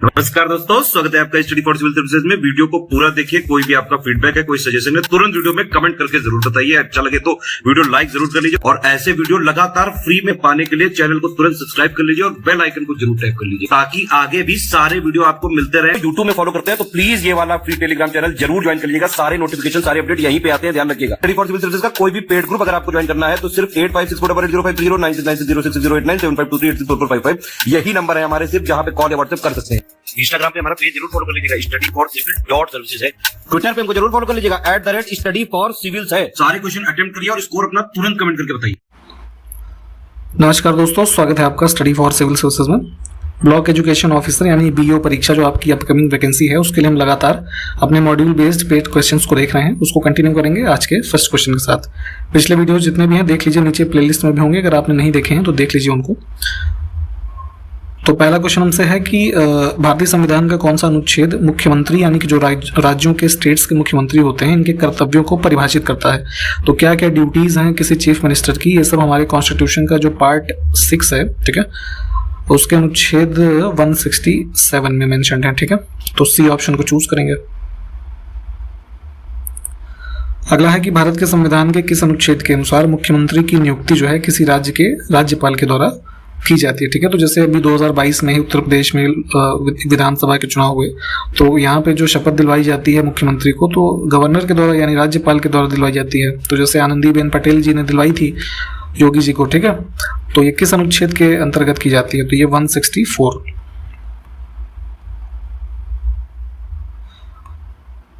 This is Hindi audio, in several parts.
नमस्कार दोस्तों, स्वागत है आपका स्टडी फॉर सिविल सर्विसेज में। वीडियो को पूरा देखिए। कोई भी आपका फीडबैक है, कोई सजेशन है, तुरंत वीडियो में कमेंट करके जरूर बताइए। अच्छा लगे तो वीडियो लाइक जरूर कर लीजिए और ऐसे वीडियो लगातार फ्री में पाने के लिए चैनल को तुरंत सब्सक्राइब कर लीजिए और बेल आइकन को जरूर टैप कर लीजिए ताकि आगे भी सारे वीडियो आपको मिलते रहे। यूट्यूब में फॉलो करते हैं तो प्लीज ये वाला फ्री टेलीग्राम चैनल जरूर ज्वाइन कर लीजिएगा। सारे नोटिफिकेशन, सारे अपडेट यहीं पे आते हैं, ध्यान रखिएगा। स्टडी फॉर सिविल सर्विसेज का कोई भी पेड ग्रुप अगर आपको ज्वाइन करना है तो सिर्फ 8564880530969086089723864455 यही नंबर है हमारे, सिर्फ जहां पे कॉल या व्हाट्सएप कर सकते हैं। इंस्टाग्राम पे हमारा पेज जरूर फॉलो कर लीजिएगा, studyforcivil.services है। ट्विटर पे हमको जरूर फॉलो कर लीजिएगा, @studyforcivils है। सारे क्वेश्चन अटेम्प्ट करिए और स्कोर अपना तुरंत कमेंट करके बताइए। नमस्कार दोस्तों, स्वागत है आपका स्टडी फॉर सिविल सर्विसेज में। ब्लॉक एजुकेशन ऑफिसर यानी बीओ परीक्षा जो आपकी अपकमिंग वैकेंसी है, उसके लिए हम लगातार अपने मॉड्यूल बेस्ड पेड क्वेश्चंस को देख रहे हैं। उसको कंटिन्यू करेंगे आज के फर्स्ट क्वेश्चन के साथ। पिछले वीडियो जितने भी हैं देख लीजिए, नीचे प्लेलिस्ट में भी होंगे, अगर आपने नहीं देखे हैं तो देख लीजिए उनको। तो पहला क्वेश्चन हमसे है कि भारतीय संविधान का कौन सा अनुच्छेद मुख्यमंत्री यानी कि जो राज्यों के स्टेट्स के मुख्यमंत्री होते हैं इनके कर्तव्यों को परिभाषित करता है। तो क्या क्या ड्यूटीज हैं किसी चीफ मिनिस्टर की, ये सब हमारे कॉन्स्टिट्यूशन का जो पार्ट 6 है, ठीक है, उसके अनुच्छेद 167 में मेंशन्ड है, ठीक है। तो सी ऑप्शन को चूज करेंगे। अगला है कि भारत के संविधान के किस अनुच्छेद के अनुसार मुख्यमंत्री की नियुक्ति जो है किसी राज्य के राज्यपाल के द्वारा की जाती है, ठीक है। तो जैसे अभी 2022 में ही उत्तर प्रदेश में विधानसभा के चुनाव हुए, तो यहाँ पे जो शपथ दिलवाई जाती है मुख्यमंत्री को, तो गवर्नर के द्वारा यानी राज्यपाल के द्वारा दिलवाई जाती है। तो जैसे आनंदीबेन पटेल जी ने दिलवाई थी योगी जी को, ठीक है। तो ये किस अनुच्छेद के अंतर्गत की जाती है, तो ये 164।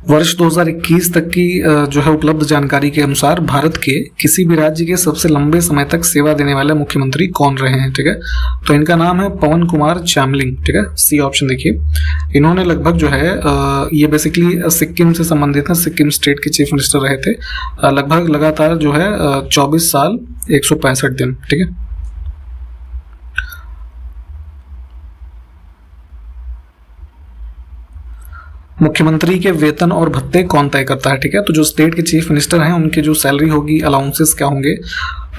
वर्ष 2021 तक की जो है उपलब्ध जानकारी के अनुसार भारत के किसी भी राज्य के सबसे लंबे समय तक सेवा देने वाले मुख्यमंत्री कौन रहे हैं, ठीक है। तो इनका नाम है पवन कुमार चामलिंग, ठीक है। सी ऑप्शन देखिए। इन्होंने लगभग जो है ये बेसिकली सिक्किम से संबंधित है, सिक्किम स्टेट के चीफ मिनिस्टर रहे थे लगभग लगातार जो है 24 साल 165 दिन, ठीक है। मुख्यमंत्री के वेतन और भत्ते कौन तय करता है, ठीक है। तो जो स्टेट के चीफ मिनिस्टर हैं उनकी जो सैलरी होगी, अलाउंसेस क्या होंगे,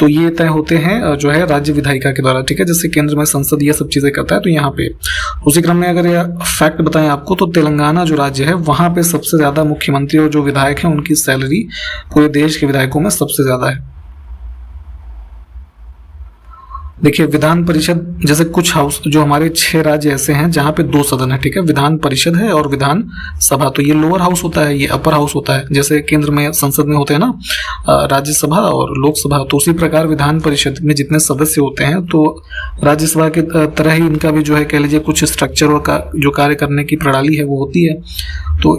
तो ये तय होते हैं जो है राज्य विधायिका के द्वारा, ठीक है। जैसे केंद्र में संसद ये सब चीजें करता है, तो यहाँ पे उसी क्रम में अगर ये फैक्ट बताएं आपको, तो तेलंगाना जो राज्य है वहां पे सबसे ज्यादा मुख्यमंत्री और जो विधायक हैं उनकी सैलरी पूरे देश के विधायकों में सबसे ज्यादा है। देखिए विधान परिषद, जैसे कुछ हाउस जो हमारे 6 राज्य ऐसे हैं जहां पे 2 सदन है, ठीक है। विधान परिषद है और विधान सभा, तो ये लोअर हाउस होता है, ये अपर हाउस होता है। जैसे केंद्र में संसद में होते हैं ना राज्यसभा और लोकसभा, तो उसी प्रकार विधान परिषद में जितने सदस्य होते हैं, तो राज्यसभा के तरह ही इनका भी जो है कह लीजिए कुछ स्ट्रक्चर और जो कार्य करने की प्रणाली है वो होती है। तो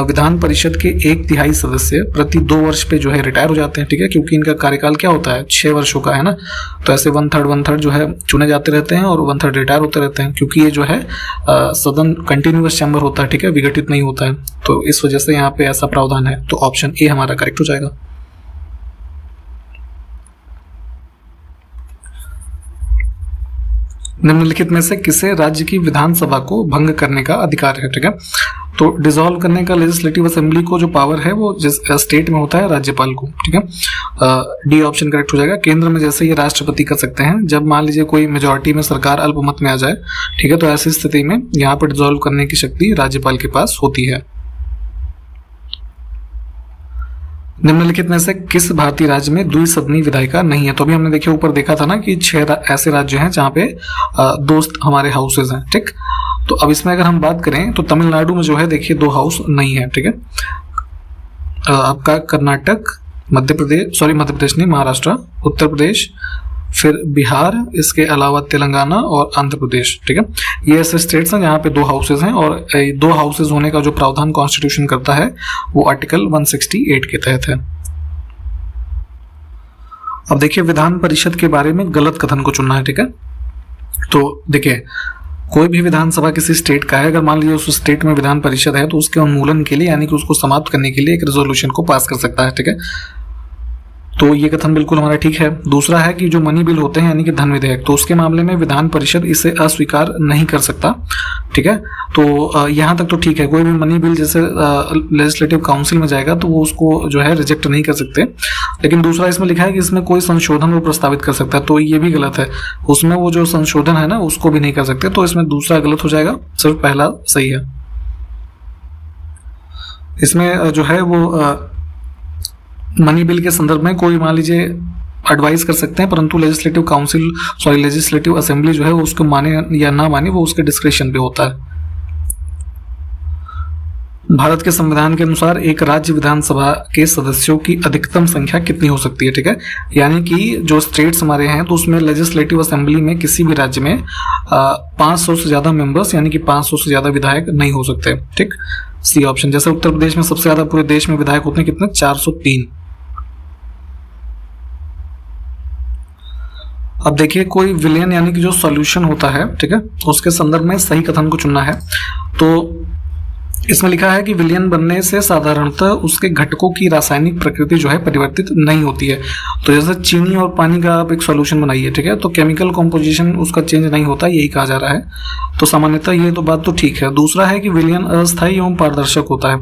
विधान परिषद के 1/3 सदस्य प्रति 2 वर्ष पे जो है रिटायर हो जाते हैं, ठीक है, क्योंकि इनका कार्यकाल क्या होता है 6 वर्षों का है ना। तो ऐसे 1/3 जो है चुने जाते रहते हैं और 1/3 रिटायर होते रहते हैं, क्योंकि ये जो है सदन कंटिन्यूअस चैम्बर होता है, ठीक है, विघटित नहीं होता है। तो इस वजह से यहाँ पे ऐसा प्रावधान है। तो ऑप्शन ए हमारा करेक्ट हो जाएगा। निम्नलिखित में से किसे राज्य की विधानसभा को भंग करने का अधिकार है, ठीक है। तो डिसॉल्व करने का लेजिस्लेटिव असेंबली को जो पावर है वो जिस स्टेट में होता है राज्यपाल को, ठीक है। डी ऑप्शन करेक्ट हो जाएगा। केंद्र में जैसे ये राष्ट्रपति कर सकते हैं, जब मान लीजिए कोई मेजॉरिटी में सरकार अल्पमत में आ जाए, ठीक है, तो ऐसी स्थिति में यहाँ पर डिसॉल्व करने की शक्ति राज्यपाल के पास होती है। निम्नलिखित में से किस भारतीय राज्य में द्विसदनी विधायिका नहीं है। तो अभी हमने देखिए ऊपर देखा था ना कि 6 ऐसे राज्य हैं जहाँ पे 2 हमारे हाउसेज हैं, ठीक। तो अब इसमें अगर हम बात करें तो तमिलनाडु में जो है देखिए 2 हाउस नहीं है, ठीक है। आपका कर्नाटक, मध्य प्रदेश नहीं, महाराष्ट्र, उत्तर प्रदेश, फिर बिहार, इसके अलावा तेलंगाना और आंध्र प्रदेश, ठीक है। ये ऐसे स्टेट्स हैं जहाँ पे 2 हाउसेज हैं और 2 हाउसेज होने का जो प्रावधान कॉन्स्टिट्यूशन करता है वो आर्टिकल 168 के तहत है। अब देखिए विधान परिषद के बारे में गलत कथन को चुनना है, ठीक है। तो देखिए कोई भी विधानसभा किसी स्टेट का है, अगर मान लीजिए उस स्टेट में विधान परिषद है तो उसके उन्मूलन के लिए यानी कि उसको समाप्त करने के लिए एक रेजोल्यूशन को पास कर सकता है, ठीक है। तो ये कथन बिल्कुल हमारा ठीक है। दूसरा है कि जो मनी बिल होते हैं यानी कि धन विधेयक, तो उसके मामले में विधान परिषद इसे अस्वीकार नहीं कर सकता, ठीक है। तो यहाँ तक तो ठीक है, कोई भी मनी बिल जैसे लेजिस्लेटिव काउंसिल में जाएगा तो वो उसको जो है रिजेक्ट नहीं कर सकते। लेकिन दूसरा इसमें लिखा है कि इसमें कोई संशोधन वो प्रस्तावित कर सकता है, तो ये भी गलत है, उसमें वो जो संशोधन है ना उसको भी नहीं कर सकते, तो इसमें दूसरा गलत हो जाएगा, सिर्फ पहला सही है। इसमें जो है वो मनी बिल के संदर्भ में कोई मान लीजिए एडवाइस कर सकते हैं, परंतु लेजिस्लेटिव असेंबली जो है वो उसको माने या ना माने वो उसके डिस्क्रिप्शन पे होता है। भारत के संविधान के अनुसार एक राज्य विधानसभा के सदस्यों की अधिकतम संख्या कितनी हो सकती है, ठीक है। यानी कि जो स्टेट्स हमारे हैं तो उसमें लेजिस्लेटिव असेंबली में किसी भी राज्य में 500 से ज्यादा मेंबर्स यानी कि 500 से ज्यादा विधायक नहीं हो सकते, ठीक। C option. जैसे उत्तर प्रदेश में सबसे ज्यादा पूरे देश में विधायक होते हैं कितने, 403। अब देखिए कोई विलयन यानी कि जो सॉल्यूशन होता है, ठीक है, उसके संदर्भ में सही कथन को चुनना है। तो इसमें लिखा है कि विलयन बनने से साधारणतः उसके घटकों की रासायनिक प्रकृति जो है परिवर्तित नहीं होती है। तो जैसे चीनी और पानी का आप एक सॉल्यूशन बनाइए, ठीक है, तो केमिकल कॉम्पोजिशन उसका चेंज नहीं होता, यही कहा जा रहा है। तो सामान्यतः ये तो बात तो ठीक है। दूसरा है कि विलयन अस्थायी एवं पारदर्शक होता है,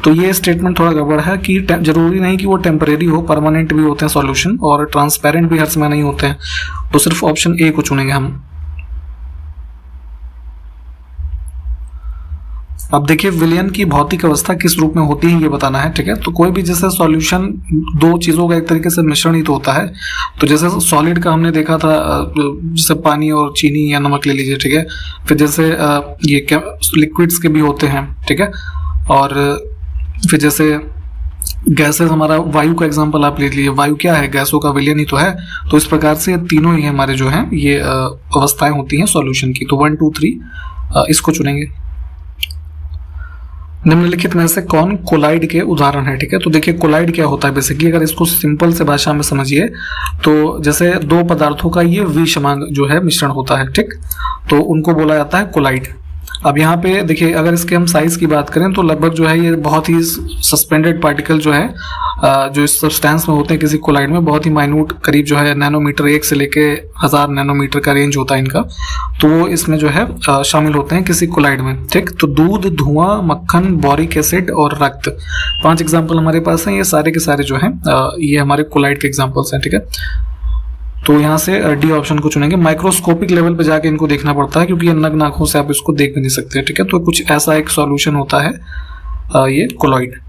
तो ये स्टेटमेंट थोड़ा गड़बड़ है कि जरूरी नहीं कि वो टेम्परेरी हो, परमानेंट भी होते हैं सॉल्यूशन, और ट्रांसपेरेंट भी हर समय नहीं होते हैं। तो सिर्फ ऑप्शन ए को चुनेंगे हम। अब देखिए विलयन की भौतिक अवस्था किस रूप में होती है ये बताना है, ठीक है। तो कोई भी जैसे सॉल्यूशन दो चीजों का एक तरीके से मिश्रण ही तो होता है। तो जैसे सॉलिड का हमने देखा था, जैसे पानी और चीनी या नमक ले लीजिए, ठीक है। फिर जैसे ये लिक्विड्स के भी होते हैं, ठीक है। और फिर जैसे गैसेस, हमारा वायु का एग्जांपल आप ले लीजिए, वायु क्या है, गैसों का विलयन ही तो है। तो इस प्रकार से ये तीनों ही हमारे जो हैं ये अवस्थाएं होती हैं सॉल्यूशन की। तो 1 2 3 इसको चुनेंगे। निम्नलिखित में से कौन कोलाइड के उदाहरण है, ठीक है। तो देखिए कोलाइड क्या होता है बेसिकली, अगर इसको सिंपल से भाषा में समझिए तो जैसे दो पदार्थों का ये विषमांग जो है मिश्रण होता है, ठीक, तो उनको बोला जाता है कोलाइड। अब यहाँ पे देखिए अगर इसके हम साइज की बात करें तो लगभग जो है ये बहुत ही सस्पेंडेड पार्टिकल जो है जो इस सब्सटेंस में होते हैं किसी कोलाइड में, बहुत ही माइन्यूट, करीब जो है नैनोमीटर, 1 से लेके 1000 नैनोमीटर का रेंज होता है इनका, तो वो इसमें जो है शामिल होते हैं किसी कोलाइड में, ठीक। तो दूध, धुआं, मक्खन, बोरिक एसिड और रक्त, 5 एग्जाम्पल हमारे पास हैं। ये सारे के सारे जो हैं ये हमारे कोलाइड के एग्जाम्पल्स हैं, ठीक है। तो यहाँ से डी ऑप्शन को चुनेंगे। माइक्रोस्कोपिक लेवल पे जाके इनको देखना पड़ता है क्योंकि ये नग्न आंखों से आप इसको देख भी नहीं सकते, ठीक है। तो कुछ ऐसा एक सॉल्यूशन होता है ये कोलॉइड।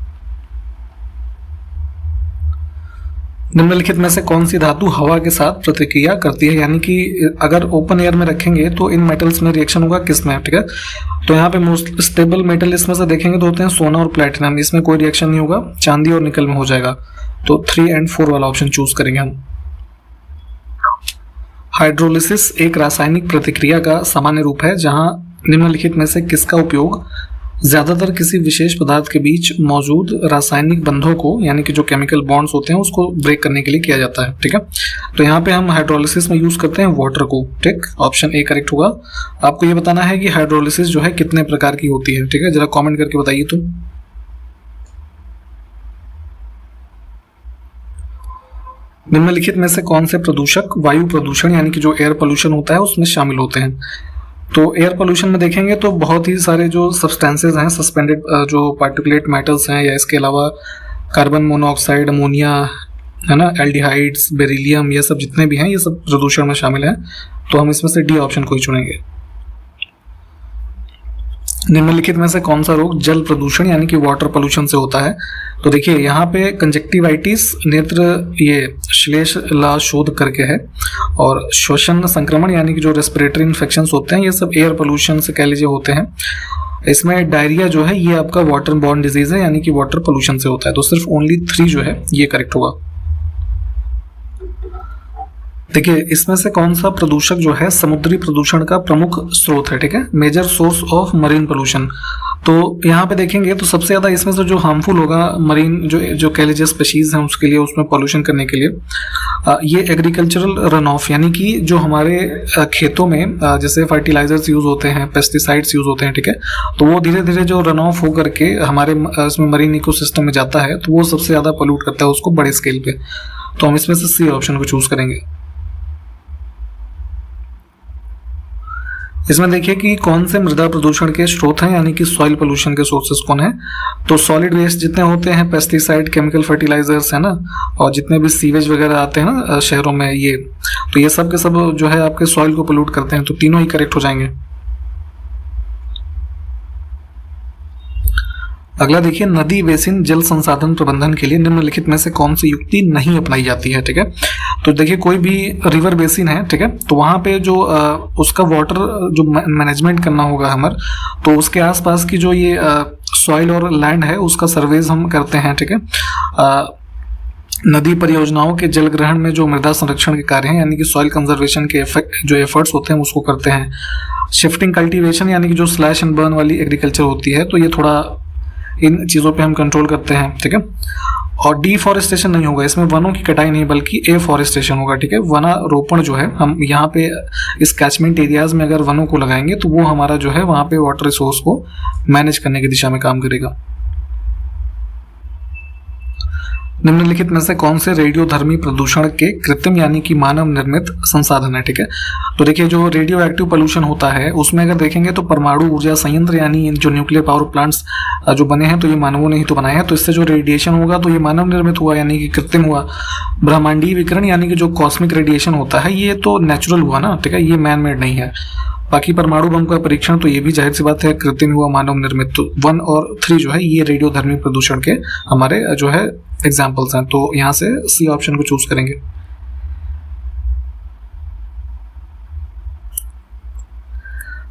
निम्नलिखित में से कौन सी धातु हवा के साथ प्रतिक्रिया करती है, यानी कि अगर ओपन एयर में रखेंगे तो इन मेटल्स में रिएक्शन होगा किस में, ठीक है। तो यहाँ पे मोस्ट स्टेबल मेटल इसमें से देखेंगे तो होते हैं सोना और प्लेटिनम, इसमें कोई रिएक्शन नहीं होगा। चांदी और निकल में हो जाएगा। तो 3 और 4 वाला ऑप्शन चूज करेंगे हम। हाइड्रोलिसिस एक रासायनिक प्रतिक्रिया का सामान्य रूप है जहां निम्नलिखित में से किसका उपयोग ज्यादातर किसी विशेष पदार्थ के बीच मौजूद रासायनिक बंधों को, यानी कि जो केमिकल बॉन्ड्स होते हैं उसको ब्रेक करने के लिए किया जाता है, ठीक है। तो यहाँ पे हम हाइड्रोलिसिस में यूज करते हैं वाटर को, ठीक। ऑप्शन ए करेक्ट होगा। आपको ये बताना है कि हाइड्रोलिसिस जो है कितने प्रकार की होती है, ठीक है, जरा कमेंट करके बताइए तुम। निम्नलिखित में से कौन से प्रदूषक वायु प्रदूषण यानी कि जो एयर पोल्यूशन होता है उसमें शामिल होते हैं। तो एयर पोल्यूशन में देखेंगे तो बहुत ही सारे जो सब्सटेंसेस हैं, सस्पेंडेड जो पार्टिकुलेट मेटल्स हैं, या इसके अलावा कार्बन मोनोऑक्साइड, अमोनिया, है ना, एल्डिहाइड्स, बेरिलियम, ये सब जितने भी हैं ये सब प्रदूषण में शामिल हैं। तो हम इसमें से डी ऑप्शन को ही चुनेंगे। निम्नलिखित में से कौन सा रोग जल प्रदूषण यानी कि वाटर पोल्यूशन से होता है। तो देखिए यहाँ पे कंजक्टिवाइटिस, नेत्र ये श्लेष्मला शोध करके है, और श्वसन संक्रमण यानी कि जो रेस्पिरेटरी इन्फेक्शंस होते हैं ये सब एयर पोल्यूशन से कह लीजिए होते हैं। इसमें डायरिया जो है ये आपका वाटर बॉर्न डिजीज है यानी कि वाटर पोल्यूशन से होता है। तो सिर्फ ओनली 3 जो है ये करेक्ट होगा। देखिए इसमें से कौन सा प्रदूषक जो है समुद्री प्रदूषण का प्रमुख स्रोत है, ठीक है, major source of marine pollution. तो यहाँ पे देखेंगे तो सबसे ज्यादा इसमें से जो हार्मफुल होगा मरीन जो कह लीजिए स्पीशीज हैं उसके लिए, उसमें पोल्यूशन करने के लिए ये एग्रीकल्चरल रन ऑफ, यानी कि जो हमारे खेतों में जैसे फर्टिलाइजर्स यूज होते हैं, पेस्टिसाइड्स यूज होते हैं, ठीक है, तो वो धीरे धीरे जो रन ऑफ हो करके हमारे इसमें मरीन इकोसिस्टम में जाता है तो वो सबसे ज्यादा पोल्यूट करता है उसको बड़े स्केल पे। तो हम इसमें से सी ऑप्शन को चूज करेंगे। इसमें देखिए कि कौन से मृदा प्रदूषण के स्रोत हैं, यानी कि सॉइल पोल्यूशन के सोर्सेस कौन है। तो सॉलिड वेस्ट जितने होते हैं, पेस्टिसाइड, केमिकल फर्टिलाइजर्स है ना, और जितने भी सीवेज वगैरह आते हैं ना शहरों में, ये तो ये सब के सब जो है आपके सॉइल को पोल्यूट करते हैं, तो तीनों ही करेक्ट हो जाएंगे। अगला देखिए, नदी बेसिन जल संसाधन प्रबंधन के लिए निम्नलिखित में से कौन सी युक्ति नहीं अपनाई जाती है, ठीक है। तो देखिए कोई भी रिवर बेसिन है, ठीक है, तो वहाँ पे जो उसका वाटर जो मैनेजमेंट करना होगा हमारे, तो उसके आसपास की जो ये सॉइल और लैंड है उसका सर्वेज हम करते हैं, ठीक है। नदी परियोजनाओं के जल ग्रहण में जो मृदा संरक्षण के कार्य हैं, यानी कि सॉइल कंजर्वेशन के जो एफर्ट्स होते हैं उसको करते हैं। शिफ्टिंग कल्टीवेशन यानी कि जो स्लैश एंड बर्न वाली एग्रीकल्चर होती है, तो ये थोड़ा इन चीज़ों पे हम कंट्रोल करते हैं, ठीक है। और डिफॉरेस्टेशन नहीं होगा इसमें, वनों की कटाई नहीं बल्कि एफॉरेस्टेशन होगा, ठीक है। वनारोपण जो है, हम यहाँ पे इस कैचमेंट एरियाज में अगर वनों को लगाएंगे तो वो हमारा जो है वहाँ पे वाटर रिसोर्स को मैनेज करने की दिशा में काम करेगा। निम्नलिखित में से कौन से रेडियोधर्मी प्रदूषण के कृत्रिम यानी कि मानव निर्मित संसाधन है, ठीक है। तो देखिए जो रेडियो एक्टिव पोल्यूशन होता है उसमें अगर देखेंगे तो परमाणु ऊर्जा संयंत्र यानी जो न्यूक्लियर पावर प्लांट्स जो बने हैं तो ये मानवों ने ही तो बनाए हैं, तो इससे जो रेडिएशन होगा तो ये मानव निर्मित हुआ यानी कि कृत्रिम हुआ। ब्रह्मांडीय विकिरण यानी कि जो कॉस्मिक रेडिएशन होता है ये तो नेचुरल हुआ ना, ठीक है, ये मैन मेड नहीं है। बाकी परमाणु बम का परीक्षण तो ये भी जाहिर सी बात है कृत्रिम हुआ, मानव निर्मित। तो 1 और 3 जो है ये रेडियोधर्मी प्रदूषण के हमारे जो है एग्जाम्पल्स हैं, तो यहाँ से सी ऑप्शन को चूज करेंगे।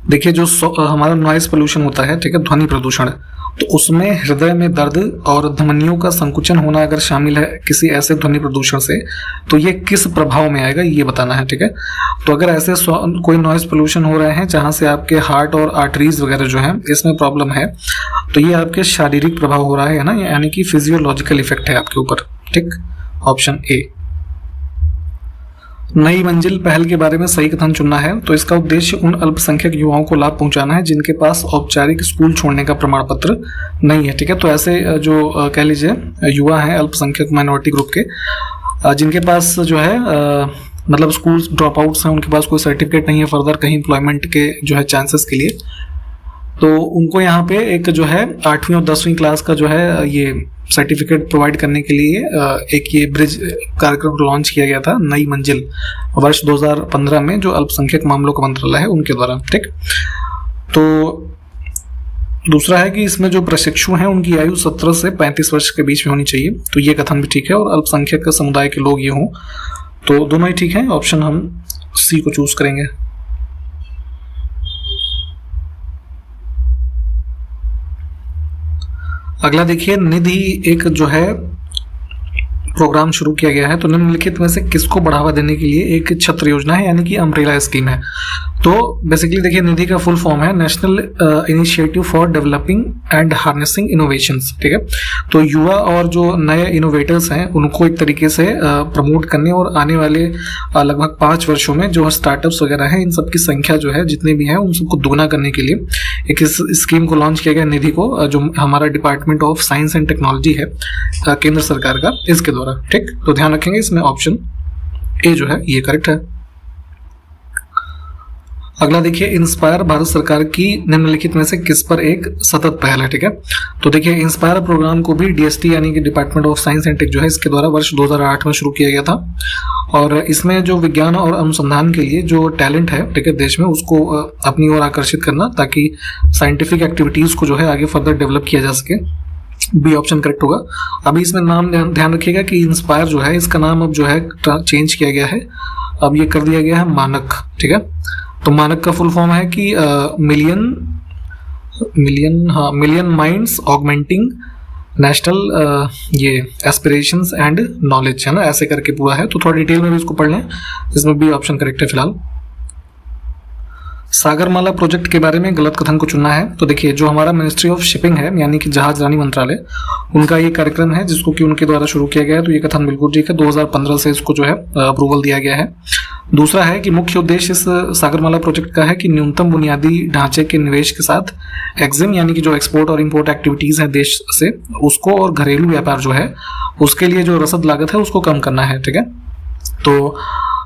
देखिए जो हमारा नॉइज पोल्यूशन होता है, ठीक है, ध्वनि प्रदूषण, तो उसमें हृदय में दर्द और धमनियों का संकुचन होना अगर शामिल है किसी ऐसे ध्वनि प्रदूषण से, तो ये किस प्रभाव में आएगा ये बताना है, ठीक है। तो अगर ऐसे कोई नॉइज पोल्यूशन हो रहे हैं जहां से आपके हार्ट और आर्टरीज वगैरह जो है इसमें प्रॉब्लम है, तो ये आपके शारीरिक प्रभाव हो रहा है ना, यानी कि फिजियोलॉजिकल इफेक्ट है आपके ऊपर, ठीक, ऑप्शन ए। नई मंजिल पहल के बारे में सही कथन चुनना है। तो इसका उद्देश्य उन अल्पसंख्यक युवाओं को लाभ पहुंचाना है जिनके पास औपचारिक स्कूल छोड़ने का प्रमाण पत्र नहीं है, ठीक है। तो ऐसे जो कह लीजिए युवा हैं अल्पसंख्यक माइनॉरिटी ग्रुप के, जिनके पास जो है मतलब स्कूल ड्रॉप आउट्स हैं, उनके पास कोई सर्टिफिकेट नहीं है फर्दर कहीं एम्प्लॉयमेंट के जो है चांसेस के लिए, तो उनको यहाँ पे एक जो है 8वीं और 10वीं क्लास का जो है ये सर्टिफिकेट प्रोवाइड करने के लिए एक ये ब्रिज कार्यक्रम लॉन्च किया गया था, नई मंजिल, वर्ष 2015 में, जो अल्पसंख्यक मामलों का मंत्रालय है उनके द्वारा, ठीक। तो दूसरा है कि इसमें जो प्रशिक्षु हैं उनकी आयु 17 से 35 वर्ष के बीच में होनी चाहिए, तो ये कथन भी ठीक है, और अल्पसंख्यक का समुदाय के लोग ये हों, तो दोनों ही ठीक है। ऑप्शन हम सी को चूज करेंगे। अगला देखिए, निधि एक जो है प्रोग्राम शुरू किया गया है, तो निम्नलिखित में से किसको बढ़ावा देने के लिए एक छत्र योजना है यानी कि अम्ब्रेला स्कीम है। तो बेसिकली देखिए निधि का फुल फॉर्म है national initiative for developing and harnessing innovations, ठीक है। तो युवा और जो नए इनोवेटर्स हैं उनको एक तरीके से प्रमोट करने और आने वाले लगभग 5 वर्षों में जो स्टार्टअप्स वगैरह हैं इन सबकी संख्या जो है जितने भी हैं उन सबको दोगुना करने के लिए एक इस स्कीम को लॉन्च किया गया, निधि को, जो हमारा department of science and technology है केंद्र सरकार का, इसके द्वारा, ठीक। तो ध्यान रखेंगे इसमें ऑप्शन ए जो है ये करेक्ट है। अगला देखिए, इंस्पायर भारत सरकार की निम्नलिखित में से किस पर एक सतत पहल है, ठीक है। तो देखिए इंस्पायर प्रोग्राम को भी डीएसटी यानी कि department of science and tech जो है इसके द्वारा वर्ष 2008 में शुरू किया गया था, और इसमें जो विज्ञान और अनुसंधान के लिए जो टैलेंट है, ठीक है, देश में, उसको अपनी ओर आकर्षित करना ताकि साइंटिफिक एक्टिविटीज को जो है आगे फर्दर डेवलप किया जा सके। बी ऑप्शन करेक्ट होगा। अभी इसमें नाम ध्यान रखिएगा कि इंस्पायर जो है इसका नाम अब जो है चेंज किया गया है, अब ये कर दिया गया है मानक, ठीक है। तो मानक का फुल फॉर्म है कि मिलियन माइंड्स ऑगमेंटिंग नेशनल ये एस्पिरेशंस एंड नॉलेज, है ना, ऐसे करके पूरा है। तो थोड़ा डिटेल में भी इसको पढ़ लें, इसमें बी ऑप्शन करेक्ट है फिलहाल। सागरमाला प्रोजेक्ट के बारे में गलत कथन को चुनना है। तो देखिए, जो हमारा मिनिस्ट्री ऑफ शिपिंग है यानी कि जहाजरानी मंत्रालय, उनका ये कार्यक्रम है जिसको कि उनके द्वारा शुरू किया गया है। तो ये कथन बिल्कुल ठीक है, 2015 से इसको जो है अप्रूवल दिया गया है। दूसरा है कि मुख्य उद्देश्य इस सागरमाला प्रोजेक्ट का है कि न्यूनतम बुनियादी ढांचे के निवेश के साथ एक्जिम यानी कि जो एक्सपोर्ट और इंपोर्ट एक्टिविटीज है देश से, उसको और घरेलू व्यापार जो है उसके लिए जो रसद लागत है उसको कम करना है। ठीक है, तो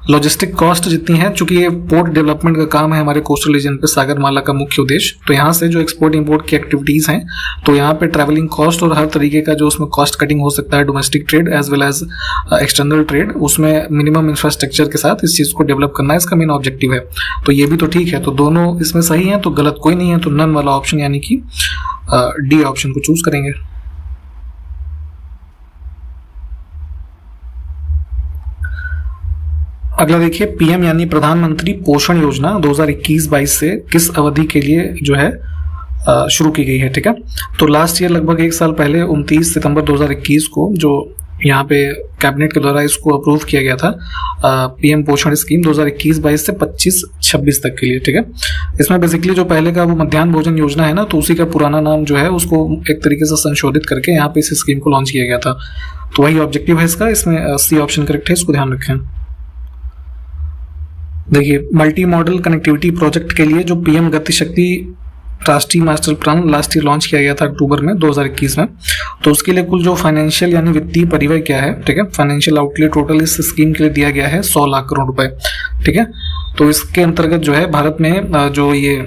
लॉजिस्टिक कॉस्ट जितनी है, चूंकि ये पोर्ट डेवलपमेंट का काम है हमारे कोस्टल रीजन पे सागरमाला का मुख्य उद्देश्य, तो यहाँ से जो एक्सपोर्ट इंपोर्ट की एक्टिविटीज हैं, तो यहाँ पे ट्रैवलिंग कॉस्ट और हर तरीके का जो उसमें कॉस्ट कटिंग हो सकता है, domestic trade as well as external trade, उसमें मिनिमम इंफ्रास्ट्रक्चर के साथ इस चीज़ को डेवलप करना इसका मेन ऑब्जेक्टिव है। तो ये भी तो ठीक है, तो दोनों इसमें सही है, तो गलत कोई नहीं है, तो नन वाला ऑप्शन यानी कि डी ऑप्शन को चूज करेंगे। अगला देखिए, पीएम यानी प्रधानमंत्री पोषण योजना 2021-22 से किस अवधि के लिए जो है शुरू की गई है। ठीक है, तो लास्ट ईयर लगभग एक साल पहले 29 सितंबर 2021 को जो यहाँ पे कैबिनेट के द्वारा इसको अप्रूव किया गया था, पीएम पोषण स्कीम 2021-22 से 25-26 तक के लिए। ठीक है, इसमें बेसिकली जो पहले का वो मध्याह्न भोजन योजना है ना, तो उसी का पुराना नाम जो है उसको एक तरीके से संशोधित करके यहाँ पे इस स्कीम को लॉन्च किया गया था। तो वही ऑब्जेक्टिव है इसका, इसमें सी ऑप्शन करेक्ट है, इसको ध्यान रखें। देखिए, मल्टी मॉडल कनेक्टिविटी प्रोजेक्ट के लिए जो पीएम गति शक्ति राष्ट्रीय master plan last year launch किया गया था अक्टूबर में 2021 में, तो उसके लिए कुल जो फाइनेंशियल यानी वित्तीय परिव्यय क्या है, ठीक है, फाइनेंशियल आउटले टोटल इस स्कीम के लिए दिया गया है 100 लाख करोड़ रुपए। ठीक है, तो इसके अंतर्गत जो है भारत में जो ये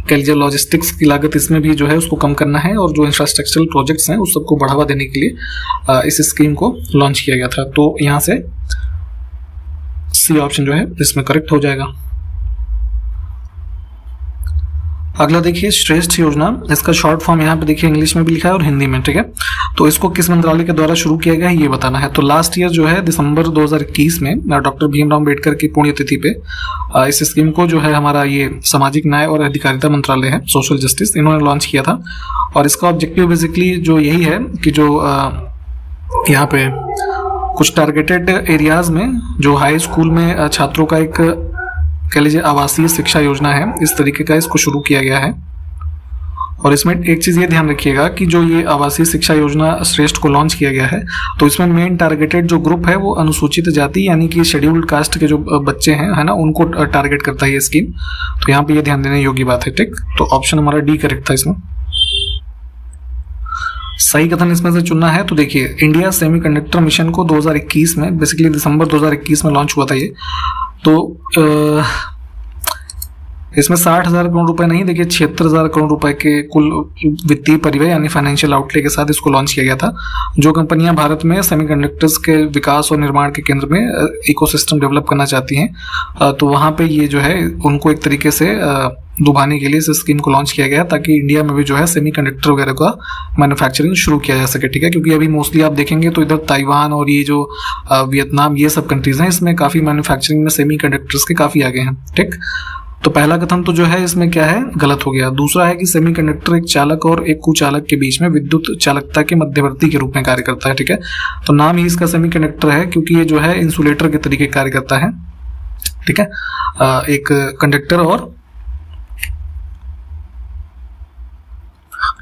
कह लीजिए लॉजिस्टिक्स की लागत इसमें भी जो है उसको कम करना है, और जो इंफ्रास्ट्रक्चरल प्रोजेक्ट्स हैं उस सबको बढ़ावा देने के लिए इस स्कीम को लॉन्च किया गया था। तो यहाँ से सी ऑप्शन जो है इसमें करेक्ट हो जाएगा। अगला देखिए, श्रेष्ठ योजना, इसका शॉर्ट फॉर्म यहाँ पे देखिए इंग्लिश में भी लिखा है और हिंदी में। ठीक है, तो इसको किस मंत्रालय के द्वारा शुरू किया गया है ये बताना है। तो लास्ट ईयर जो है दिसंबर 2021 में डॉक्टर भीमराव अम्बेडकर की पुण्यतिथि पे इस स्कीम को जो है हमारा ये सामाजिक न्याय और अधिकारिता मंत्रालय है, सोशल जस्टिस, इन्होंने लॉन्च किया था। और इसका ऑब्जेक्टिव बेसिकली जो यही है कि जो यहाँ पे कुछ टारगेटेड एरियाज में जो हाई स्कूल में छात्रों का एक कह लीजिए आवासीय शिक्षा योजना है, इस तरीके का इसको शुरू किया गया है। और इसमें एक चीज़ ये ध्यान रखिएगा कि जो ये आवासीय शिक्षा योजना श्रेष्ठ को लॉन्च किया गया है, तो इसमें मेन टारगेटेड जो ग्रुप है वो अनुसूचित जाति यानी कि शेड्यूल्ड कास्ट के जो बच्चे हैं, है ना, उनको टारगेट करता है ये स्कीम। तो यहाँ पे ये ध्यान देने योग्य बात है। ठीक, तो ऑप्शन हमारा डी करेक्ट था इसमें। सही कथन इसमें से चुनना है। तो देखिए, इंडिया सेमीकंडक्टर मिशन को 2021 में, बेसिकली दिसंबर 2021 में लॉन्च हुआ था ये। तो इसमें 60,000 करोड़ रुपए नहीं, देखिए 76,000 करोड़ रुपए के कुल वित्तीय परिव्यय यानी फाइनेंशियल आउटले के साथ इसको लॉन्च किया गया था। जो कंपनियां भारत में सेमीकंडक्टर्स के विकास और निर्माण के केंद्र में इकोसिस्टम डेवलप करना चाहती हैं, तो वहाँ पे ये जो है उनको एक तरीके से लुभाने के लिए इस स्कीम को लॉन्च किया गया, ताकि इंडिया में भी जो है सेमीकंडक्टर वगैरह का मैन्युफैक्चरिंग शुरू किया जा सके। ठीक है, क्योंकि अभी मोस्टली आप देखेंगे तो इधर ताइवान और ये जो वियतनाम, ये सब कंट्रीज हैं, इसमें काफ़ी मैन्युफैक्चरिंग में सेमीकंडक्टर्स के काफ़ी आगे हैं। ठीक, तो पहला कथन तो जो है इसमें क्या है, गलत हो गया। दूसरा है कि सेमीकंडक्टर एक चालक और एक कुचालक के बीच में विद्युत चालकता के मध्यवर्ती के रूप में कार्य करता है। ठीक है, तो नाम ही इसका सेमीकंडक्टर है क्योंकि ये जो है इंसुलेटर के तरीके कार्य करता है। ठीक है, एक कंडक्टर और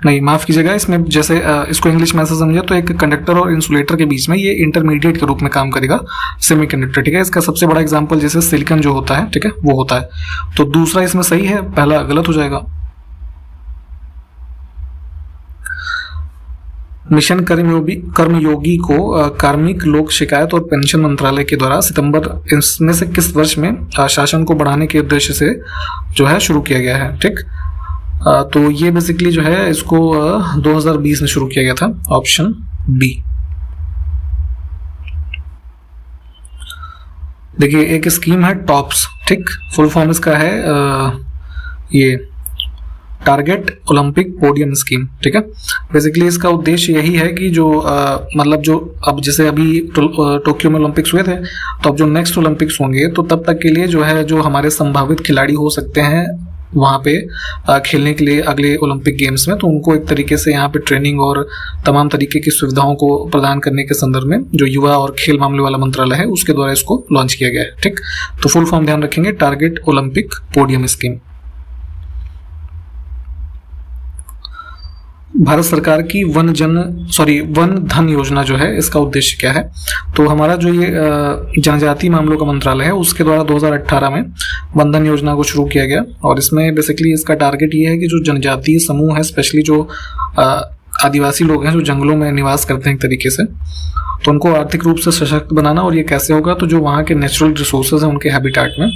नहीं, माफ कीजिएगा, इसमें जैसे इसको इंग्लिश में ऐसा समझे तो एक कंडक्टर और इंसुलेटर के बीच में ये इंटरमीडिएट के रूप में काम करेगा सेमीकंडक्टर। ठीक है, इसका सबसे बड़ा एग्जांपल जैसे सिलिकॉन जो होता है, ठीक है, वो होता है। तो दूसरा इसमें सही है, पहला गलत हो जाएगा। मिशन कर्मयोगी को कार्मिक लोक शिकायत और पेंशन मंत्रालय के द्वारा सितंबर इसमें से किस वर्ष में शासन को बढ़ाने के उद्देश्य से जो है शुरू किया गया है। ठीक, तो ये बेसिकली जो है इसको 2020 में शुरू किया गया था, ऑप्शन बी। देखिए, एक स्कीम है टॉप्स, ठीक, फुल फॉर्म इसका है ये टारगेट ओलंपिक पोडियम स्कीम। ठीक है, बेसिकली इसका उद्देश्य यही है कि जो मतलब जो अब जैसे अभी टोक्यो में ओलंपिक्स हुए थे, तो अब जो नेक्स्ट ओलंपिक्स होंगे तो तब तक के लिए जो है जो हमारे संभावित खिलाड़ी हो सकते हैं वहाँ पे खेलने के लिए अगले ओलंपिक गेम्स में, तो उनको एक तरीके से यहाँ पे ट्रेनिंग और तमाम तरीके की सुविधाओं को प्रदान करने के संदर्भ में जो युवा और खेल मामले वाला मंत्रालय है उसके द्वारा इसको लॉन्च किया गया है। ठीक, तो फुल फॉर्म ध्यान रखेंगे, target Olympic podium scheme. Bharat सरकार की वन धन योजना जो है, इसका उद्देश्य क्या है? तो हमारा जो ये जनजातीय मामलों का मंत्रालय है उसके द्वारा 2018 में वन धन योजना को शुरू किया गया, और इसमें बेसिकली इसका टारगेट ये है कि जो जनजातीय समूह है, स्पेशली जो आदिवासी लोग हैं जो जंगलों में निवास करते हैं एक तरीके से, तो उनको आर्थिक रूप से सशक्त बनाना। और ये कैसे होगा? तो जो वहाँ के नेचुरल रिसोर्सेज हैं उनके हैबिटेट में,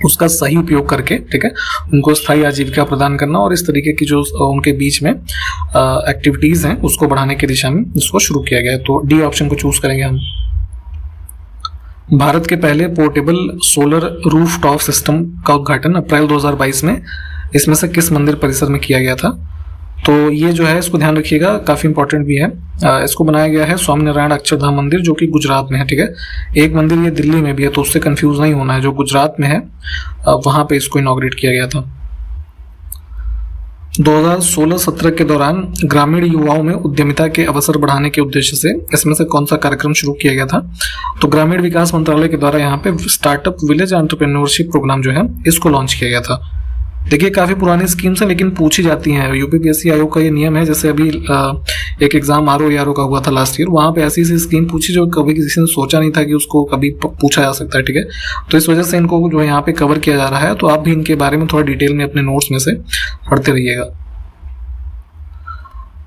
उसका सही उपयोग करके, ठीक है, उनको स्थायी आजीविका प्रदान करना, और इस तरीके की जो उनके बीच में एक्टिविटीज़ हैं उसको बढ़ाने की दिशा में इसको शुरू किया गया है। तो डी ऑप्शन को चूज करेंगे हम। भारत के पहले portable solar roof top system का उद्घाटन अप्रैल 2022 में इसमें से किस मंदिर परिसर में किया गया था? तो ये जो है इसको ध्यान रखिएगा, काफ़ी इंपॉर्टेंट भी है। इसको बनाया गया है स्वामीनारायण अक्षरधाम मंदिर, जो कि गुजरात में है। ठीक है, एक मंदिर ये दिल्ली में भी है, तो उससे कंफ्यूज नहीं होना है। जो गुजरात में है वहाँ पे इसको इनॉग्रेट किया गया था। 2016-17 के दौरान ग्रामीण युवाओं में उद्यमिता के अवसर बढ़ाने के उद्देश्य से इसमें से कौन सा कार्यक्रम शुरू किया गया था? तो ग्रामीण विकास मंत्रालय के द्वारा यहाँ पे स्टार्टअप विलेज एंटरप्रेन्योरशिप प्रोग्राम जो है इसको लॉन्च किया गया था। देखिए, काफ़ी पुरानी स्कीम्स हैं लेकिन पूछी जाती हैं। यूपीपीएससी आयोग का ये नियम है, जैसे अभी एक एग्जाम आरओ का हुआ था लास्ट ईयर, वहाँ पे ऐसी स्कीम पूछी जो कभी किसी ने सोचा नहीं था कि उसको कभी पूछा जा सकता है। ठीक है, तो इस वजह से इनको जो है यहाँ पे कवर किया जा रहा है, तो आप भी इनके बारे में थोड़ा डिटेल में अपने नोट्स में से पढ़ते रहिएगा।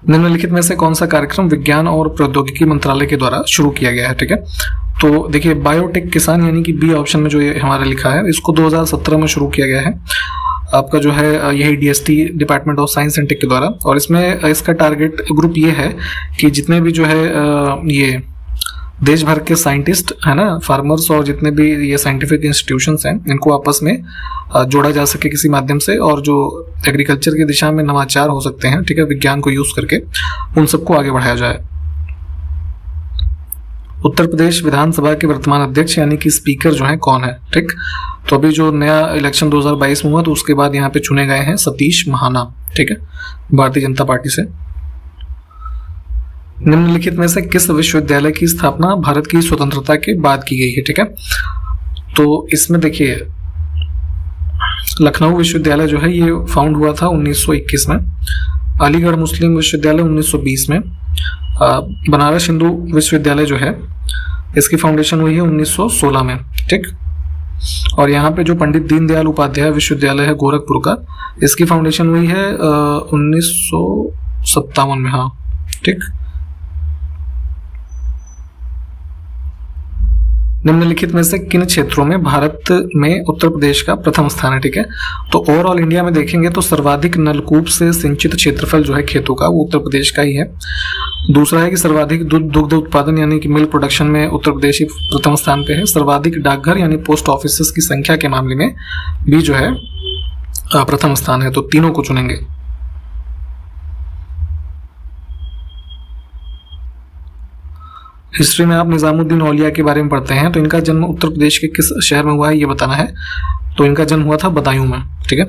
निम्नलिखित में से कौन सा कार्यक्रम विज्ञान और प्रौद्योगिकी मंत्रालय के द्वारा शुरू किया गया है? ठीक है, तो देखिए, बायोटेक किसान यानी कि बी ऑप्शन में जो ये हमारा लिखा है, इसको 2017 में शुरू किया गया है आपका जो है यही DST department of science and tech के द्वारा। और इसमें इसका टारगेट ग्रुप ये है कि जितने भी जो है ये देश भर के साइंटिस्ट है ना, फार्मर्स, और जितने भी ये साइंटिफिक इंस्टीट्यूशंस हैं, इनको आपस में जोड़ा जा सके किसी माध्यम से, और जो एग्रीकल्चर की दिशा में नवाचार हो सकते हैं, ठीक है, विज्ञान को यूज करके, उन सबको आगे बढ़ाया जाए। उत्तर प्रदेश विधानसभा के वर्तमान अध्यक्ष यानी कि स्पीकर जो है कौन है? ठीक, तो अभी जो नया इलेक्शन 2022 में हुआ तो उसके बाद यहाँ पे चुने गए हैं सतीश महाना, ठीक है, भारतीय जनता पार्टी से। निम्नलिखित में से किस विश्वविद्यालय की स्थापना भारत की स्वतंत्रता के बाद की गई है? ठीक है, तो इसमें देखिए, लखनऊ विश्वविद्यालय जो है ये फाउंड हुआ था 1921 में, अलीगढ़ मुस्लिम विश्वविद्यालय 1920 में, बनारस हिंदू विश्वविद्यालय जो है इसकी फाउंडेशन हुई है 1916 में। ठीक, और यहाँ पे जो पंडित दीनदयाल उपाध्याय विश्वविद्यालय है गोरखपुर का, इसकी फाउंडेशन हुई है 1957 में। हाँ, ठीक। निम्नलिखित में से किन क्षेत्रों में भारत में उत्तर प्रदेश का प्रथम स्थान है? ठीक है, तो ओवरऑल इंडिया में देखेंगे तो सर्वाधिक नलकूप से सिंचित क्षेत्रफल जो है खेतों का, वो उत्तर प्रदेश का ही है। दूसरा है कि सर्वाधिक दुग्ध उत्पादन यानी कि मिल्क प्रोडक्शन में उत्तर प्रदेश ही प्रथम स्थान पे है। सर्वाधिक डाकघर यानी पोस्ट ऑफिस की संख्या के मामले में भी जो है प्रथम स्थान है। तो तीनों को चुनेंगे। हिस्ट्री में आप निजामुद्दीन औलिया के बारे में पढ़ते हैं, तो इनका जन्म उत्तर प्रदेश के किस शहर में हुआ है ये बताना है। तो इनका जन्म हुआ था बदायूं में। ठीक है,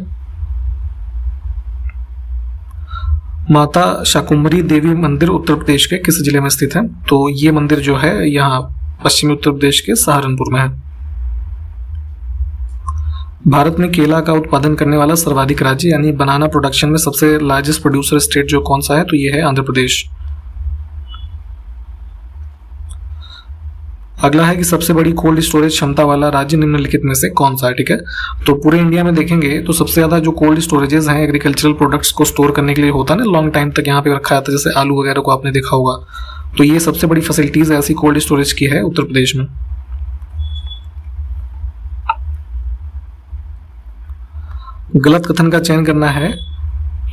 माता शाकुंभरी देवी मंदिर उत्तर प्रदेश के किस जिले में स्थित है? तो ये मंदिर जो है यहाँ पश्चिमी उत्तर प्रदेश के सहारनपुर में है। भारत में केला का उत्पादन करने वाला सर्वाधिक राज्य यानी बनाना प्रोडक्शन में सबसे लार्जेस्ट प्रोड्यूसर स्टेट जो कौन सा है? तो ये है आंध्र प्रदेश। अगला है कि सबसे बड़ी कोल्ड स्टोरेज क्षमता वाला राज्य निम्नलिखित में से कौन सा है? ठीक है, तो पूरे इंडिया में देखेंगे तो सबसे ज्यादा जो कोल्ड स्टोरेजेस हैं एग्रीकल्चरल प्रोडक्ट्स को स्टोर करने के लिए होता है ना, लॉन्ग टाइम तक यहाँ पे रखा जाता है, जैसे आलू वगैरह को आपने देखा होगा, तो ये सबसे बड़ी फैसिलिटीज ऐसी कोल्ड स्टोरेज की है उत्तर प्रदेश में। गलत कथन का चयन करना है।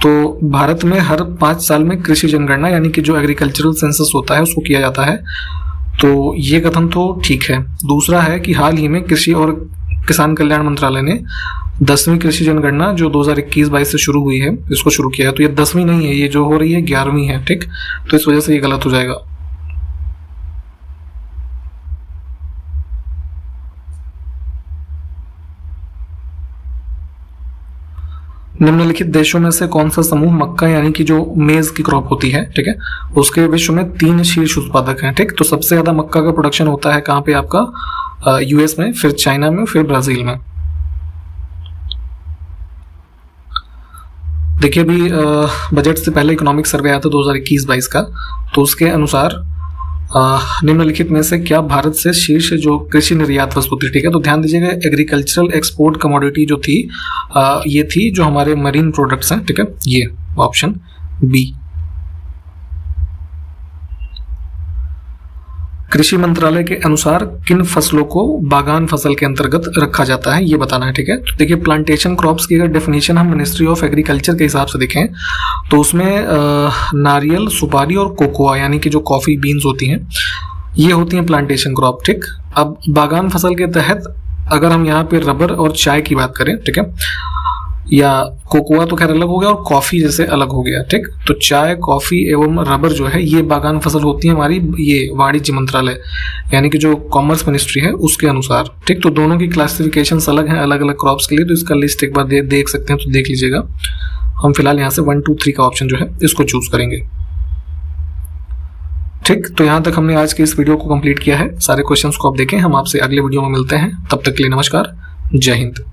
तो भारत में हर 5 साल में कृषि जनगणना यानी कि जो एग्रीकल्चरल सेंसस होता है उसको किया जाता है, तो ये कथन तो ठीक है। दूसरा है कि हाल ही में कृषि और किसान कल्याण मंत्रालय ने 10वीं कृषि जनगणना जो 2021-22 से शुरू हुई है इसको शुरू किया है, तो ये 10वीं नहीं है, ये जो हो रही है 11वीं है। ठीक, तो इस वजह से ये गलत हो जाएगा। निम्नलिखित देशों में से कौन सा समूह मक्का यानी कि जो मेज की क्रॉप होती है, ठीक है, उसके विश्व में 3 शीर्ष उत्पादक हैं, ठीक। तो सबसे ज्यादा मक्का का प्रोडक्शन होता है कहाँ पे आपका, यूएस में, फिर चाइना में, फिर ब्राजील में। देखिए अभी बजट से पहले इकोनॉमिक सर्वे आया था 2021-22 का, तो उसके अनुसार निम्नलिखित में से क्या भारत से शीर्ष जो कृषि निर्यात वस्तु थी, ठीक है। तो ध्यान दीजिएगा, एग्रीकल्चरल एक्सपोर्ट कमोडिटी जो थी ये थी जो हमारे मरीन प्रोडक्ट्स हैं, ठीक है, ये ऑप्शन बी। कृषि मंत्रालय के अनुसार किन फसलों को बागान फसल के अंतर्गत रखा जाता है, ये बताना है, ठीक है। तो देखिए प्लांटेशन क्रॉप्स की अगर डेफिनेशन हम मिनिस्ट्री ऑफ एग्रीकल्चर के हिसाब से देखें तो उसमें नारियल, सुपारी और कोकोआ यानी कि जो कॉफी बीन्स होती हैं ये होती हैं प्लांटेशन क्रॉप, ठीक। अब बागान फसल के तहत अगर हम यहाँ पे रबर और चाय की बात करें, ठीक है, या कोकोआ तो खैर अलग हो गया और कॉफी जैसे अलग हो गया, ठीक। तो चाय, कॉफी एवं रबर जो है ये बागान फसल होती है हमारी ये वाणिज्य मंत्रालय यानी कि जो कॉमर्स मिनिस्ट्री है उसके अनुसार, ठीक। तो दोनों की क्लासिफिकेशन अलग हैं अलग अलग क्रॉप्स के लिए, तो इसका लिस्ट एक बार देख सकते हैं, तो देख लीजिएगा। हम फिलहाल यहाँ से 1, 2, 3 का ऑप्शन जो है इसको चूज करेंगे, ठीक। तो यहाँ तक हमने आज के इस वीडियो को कंप्लीट किया है। सारे क्वेश्चंस को आप देखें, हम आपसे अगले वीडियो में मिलते हैं, तब तक के लिए नमस्कार, जय हिंद।